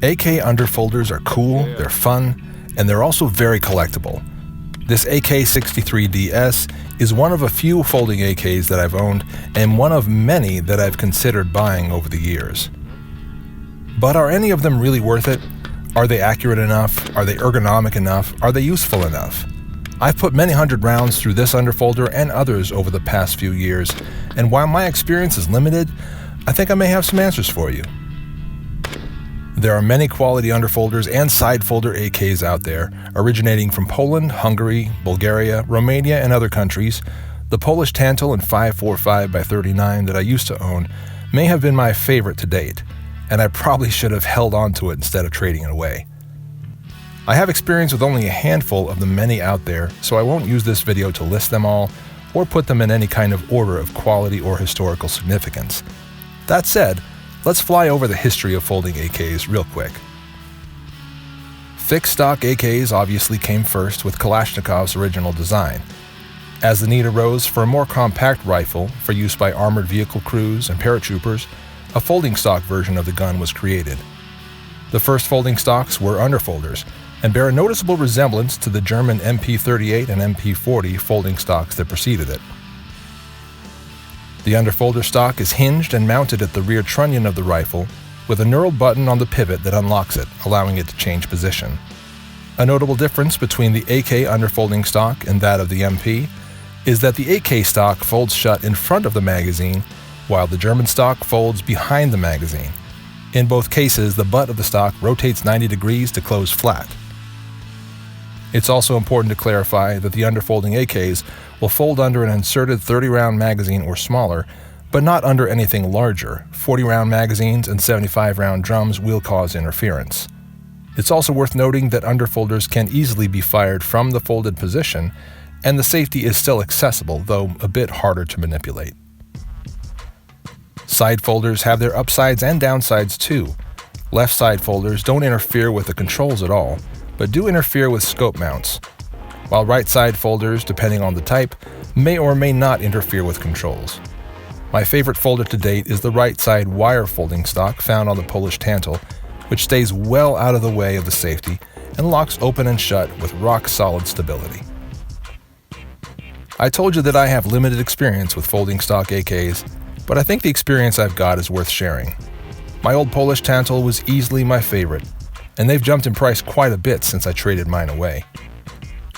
AK Underfolders are cool, they're fun, and they're also very collectible. This AK63DS is one of a few folding AKs that I've owned and one of many that I've considered buying over the years. But are any of them really worth it? Are they accurate enough? Are they ergonomic enough? Are they useful enough? I've put many hundred rounds through this Underfolder and others over the past few years, and while my experience is limited, I think I may have some answers for you. There are many quality underfolders and side folder AKs out there, originating from Poland, Hungary, Bulgaria, Romania, and other countries. The Polish Tantle and 545x39 that I used to own may have been my favorite to date, and I probably should have held on to it instead of trading it away. I have experience with only a handful of the many out there, so I won't use this video to list them all or put them in any kind of order of quality or historical significance. That said, let's fly over the history of folding AKs real quick. Fixed stock AKs obviously came first with Kalashnikov's original design. As the need arose for a more compact rifle for use by armored vehicle crews and paratroopers, a folding stock version of the gun was created. The first folding stocks were underfolders and bear a noticeable resemblance to the German MP38 and MP40 folding stocks that preceded it. The underfolder stock is hinged and mounted at the rear trunnion of the rifle with a knurled button on the pivot that unlocks it, allowing it to change position. A notable difference between the AK underfolding stock and that of the MP is that the AK stock folds shut in front of the magazine, while the German stock folds behind the magazine. In both cases, the butt of the stock rotates 90 degrees to close flat. It's also important to clarify that the underfolding AKs will fold under an inserted 30-round magazine or smaller, but not under anything larger. 40-round magazines and 75-round drums will cause interference. It's also worth noting that underfolders can easily be fired from the folded position, and the safety is still accessible, though a bit harder to manipulate. Side folders have their upsides and downsides too. Left side folders don't interfere with the controls at all, but do interfere with scope mounts, while right side folders, depending on the type, may or may not interfere with controls. My favorite folder to date is the right side wire folding stock found on the Polish Tantle, which stays well out of the way of the safety and locks open and shut with rock-solid stability. I told you that I have limited experience with folding stock AKs, but I think the experience I've got is worth sharing. My old Polish Tantle was easily my favorite, and they've jumped in price quite a bit since I traded mine away.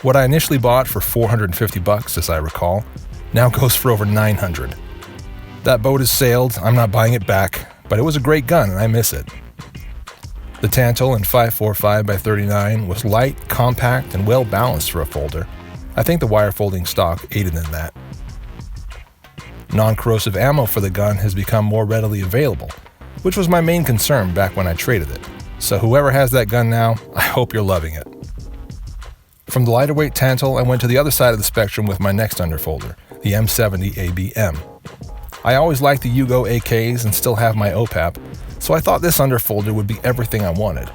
What I initially bought for $450, as I recall, now goes for over $900. That boat has sailed, I'm not buying it back, but it was a great gun and I miss it. The Tantle in 545x39 was light, compact, and well balanced for a folder. I think the wire folding stock aided in that. Non-corrosive ammo for the gun has become more readily available, which was my main concern back when I traded it. So whoever has that gun now, I hope you're loving it. From the lighter weight Tantle, I went to the other side of the spectrum with my next underfolder, the M70 ABM. I always liked the Yugo AKs and still have my OPAP, so I thought this underfolder would be everything I wanted.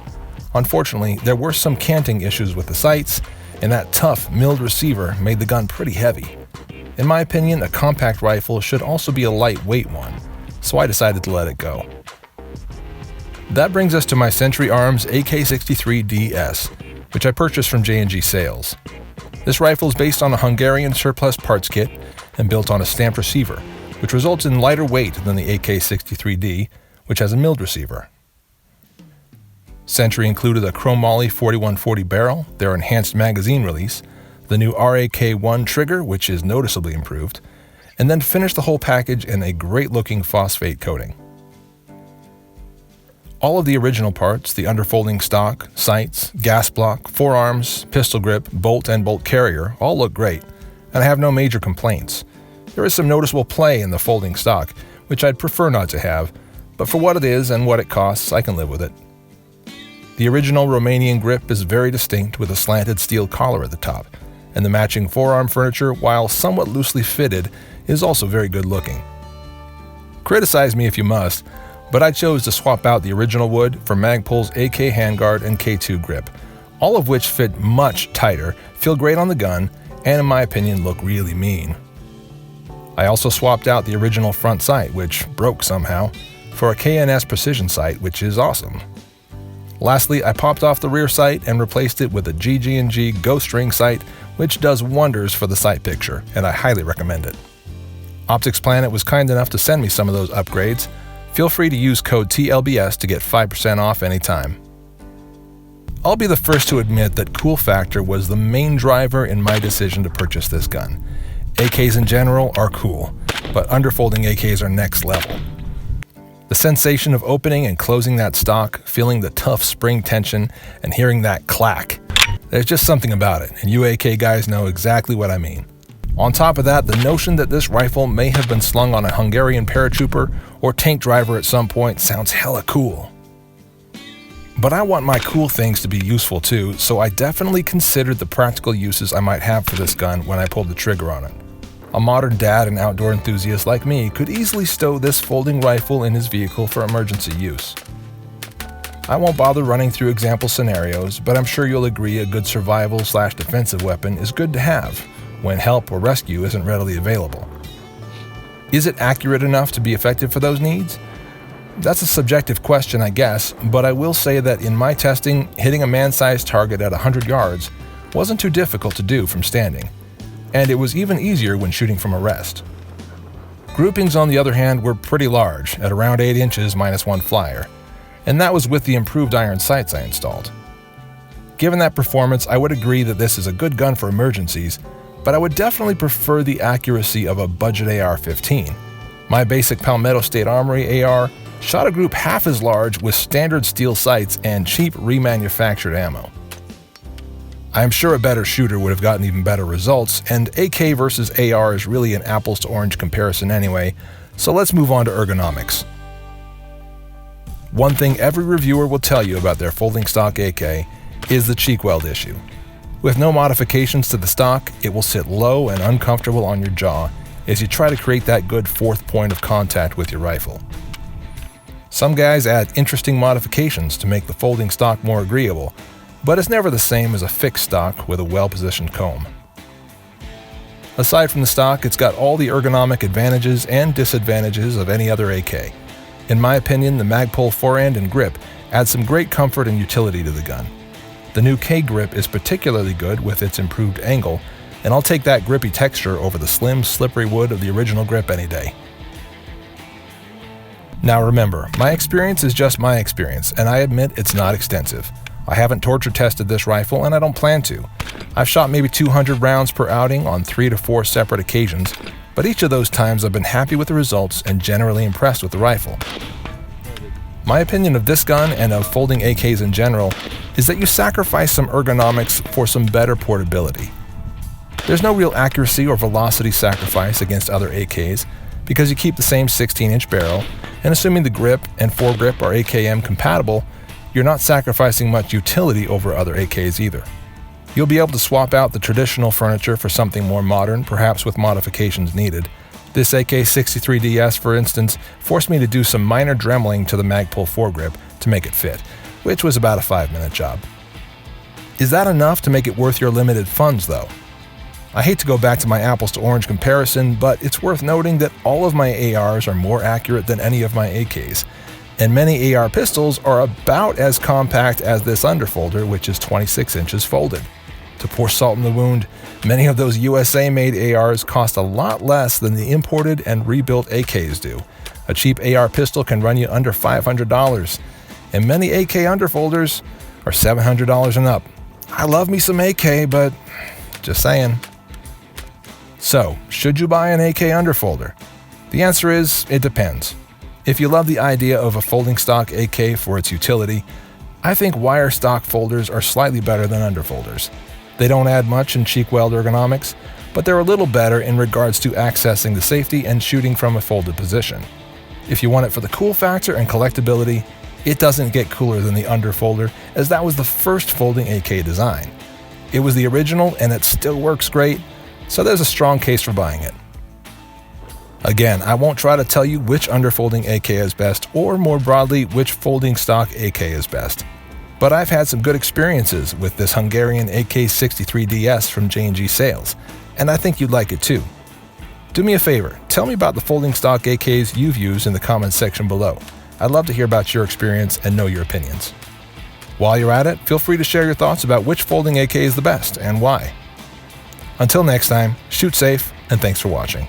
Unfortunately, there were some canting issues with the sights, and that tough, milled receiver made the gun pretty heavy. In my opinion, a compact rifle should also be a lightweight one, so I decided to let it go. That brings us to my Century Arms AK63DS, which I purchased from J&G Sales. This rifle is based on a Hungarian surplus parts kit and built on a stamped receiver, which results in lighter weight than the AK63D, which has a milled receiver. Century included a chromoly 4140 barrel, their enhanced magazine release, the new RAK1 trigger, which is noticeably improved, and then finished the whole package in a great-looking phosphate coating. All of the original parts, the underfolding stock, sights, gas block, forearms, pistol grip, bolt and bolt carrier, all look great, and I have no major complaints. There is some noticeable play in the folding stock, which I'd prefer not to have, but for what it is and what it costs, I can live with it. The original Romanian grip is very distinct with a slanted steel collar at the top, and the matching forearm furniture, while somewhat loosely fitted, is also very good looking. Criticize me if you must, but I chose to swap out the original wood for Magpul's AK handguard and K2 grip, all of which fit much tighter, feel great on the gun, and in my opinion look really mean. I also swapped out the original front sight, which broke somehow, for a KNS precision sight, which is awesome. Lastly, I popped off the rear sight and replaced it with a GG&G Ghost Ring sight, which does wonders for the sight picture, and I highly recommend it. Optics Planet was kind enough to send me some of those upgrades. Feel free to use code TLBS to get 5% off anytime. I'll be the first to admit that cool factor was the main driver in my decision to purchase this gun. AKs in general are cool, but underfolding AKs are next level. The sensation of opening and closing that stock, feeling the tough spring tension, and hearing that clack. There's just something about it, and you AK guys know exactly what I mean. On top of that, the notion that this rifle may have been slung on a Hungarian paratrooper or tank driver at some point sounds hella cool. But I want my cool things to be useful too, so I definitely considered the practical uses I might have for this gun when I pulled the trigger on it. A modern dad and outdoor enthusiast like me could easily stow this folding rifle in his vehicle for emergency use. I won't bother running through example scenarios, but I'm sure you'll agree a good survival/defensive weapon is good to have when help or rescue isn't readily available. Is it accurate enough to be effective for those needs? That's a subjective question, I guess, but I will say that in my testing, hitting a man-sized target at 100 yards wasn't too difficult to do from standing, and it was even easier when shooting from a rest. Groupings, on the other hand, were pretty large, at around 8 inches minus one flyer, and that was with the improved iron sights I installed. Given that performance, I would agree that this is a good gun for emergencies, but I would definitely prefer the accuracy of a budget AR-15. My basic Palmetto State Armory AR shot a group half as large with standard steel sights and cheap remanufactured ammo. I am sure a better shooter would have gotten even better results, and AK versus AR is really an apples to orange comparison anyway, so let's move on to ergonomics. One thing every reviewer will tell you about their folding stock AK is the cheek weld issue. With no modifications to the stock, it will sit low and uncomfortable on your jaw as you try to create that good fourth point of contact with your rifle. Some guys add interesting modifications to make the folding stock more agreeable, but it's never the same as a fixed stock with a well-positioned comb. Aside from the stock, it's got all the ergonomic advantages and disadvantages of any other AK. In my opinion, the Magpul forend and grip add some great comfort and utility to the gun. The new K-grip is particularly good with its improved angle, and I'll take that grippy texture over the slim, slippery wood of the original grip any day. Now remember, my experience is just my experience, and I admit it's not extensive. I haven't torture tested this rifle, and I don't plan to. I've shot maybe 200 rounds per outing on 3 to 4 separate occasions, but each of those times I've been happy with the results and generally impressed with the rifle. My opinion of this gun and of folding AKs in general is that you sacrifice some ergonomics for some better portability. There's no real accuracy or velocity sacrifice against other AKs because you keep the same 16-inch barrel, and assuming the grip and foregrip are AKM compatible, you're not sacrificing much utility over other AKs either. You'll be able to swap out the traditional furniture for something more modern, perhaps with modifications needed. This AK63DS, for instance, forced me to do some minor dremeling to the Magpul foregrip to make it fit, which was about a 5-minute job. Is that enough to make it worth your limited funds, though? I hate to go back to my apples to orange comparison, but it's worth noting that all of my ARs are more accurate than any of my AKs, and many AR pistols are about as compact as this Underfolder, which is 26 inches folded. To pour salt in the wound, many of those USA-made ARs cost a lot less than the imported and rebuilt AKs do. A cheap AR pistol can run you under $500, and many AK Underfolders are $700 and up. I love me some AK, but just saying. So, should you buy an AK Underfolder? The answer is, it depends. If you love the idea of a folding stock AK for its utility, I think wire stock folders are slightly better than underfolders. They don't add much in cheek weld ergonomics, but they're a little better in regards to accessing the safety and shooting from a folded position. If you want it for the cool factor and collectability, it doesn't get cooler than the Underfolder, as that was the first folding AK design. It was the original and it still works great, so there's a strong case for buying it. Again, I won't try to tell you which underfolding AK is best, or more broadly, which folding stock AK is best. But I've had some good experiences with this Hungarian AK63DS from J&G Sales, and I think you'd like it too. Do me a favor, tell me about the folding stock AKs you've used in the comments section below. I'd love to hear about your experience and know your opinions. While you're at it, feel free to share your thoughts about which folding AK is the best and why. Until next time, shoot safe, and thanks for watching.